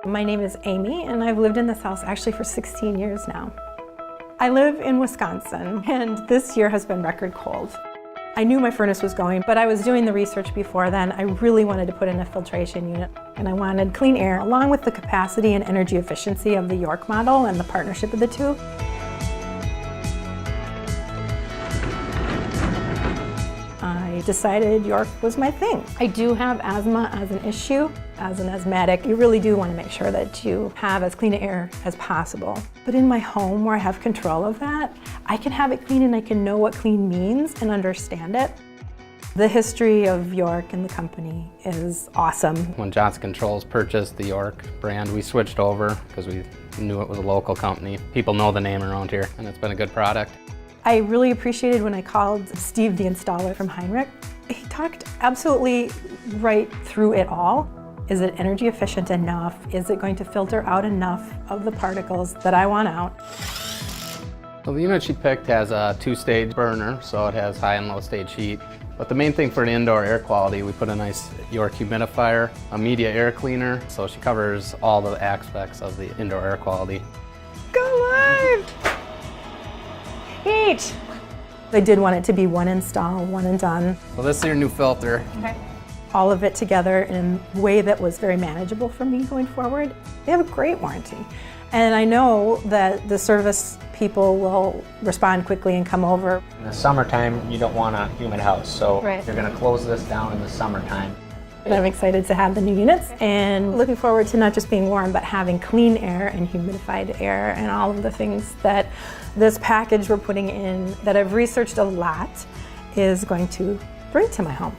My name is Amy, and I've lived in this house actually for 16 years now. I live in Wisconsin, and this year has been record cold. I knew my furnace was going, but I was doing the research before then. I really wanted to put in a filtration unit, and I wanted clean air, along with the capacity and energy efficiency of the York model and the partnership of the two. I decided York was my thing. I do have asthma as an issue. As an asthmatic, you really do want to make sure that you have as clean air as possible. But in my home, where I have control of that, I can have it clean and I can know what clean means and understand it. The history of York and the company is awesome. When Johnson Controls purchased the York brand, we switched over because we knew it was a local company. People know the name around here, and it's been a good product. I really appreciated when I called Steve, the installer from Heinrich. He talked absolutely right through it all. Is it energy efficient enough? Is it going to filter out enough of the particles that I want out? So the unit she picked has a two-stage burner, so it has high and low stage heat. But the main thing for the indoor air quality, we put a nice York humidifier, a media air cleaner, so she covers all the aspects of the indoor air quality. Go live! Heat! I did want it to be one install, one and done. So this is your new filter. Okay. All of it together in a way that was very manageable for me going forward. They have a great warranty. And I know that the service people will respond quickly and come over. In the summertime, you don't want a humid house, so Right. You're going to close this down in the summertime. And I'm excited to have the new units and looking forward to not just being warm, but having clean air and humidified air and all of the things that this package we're putting in that I've researched a lot is going to bring to my home.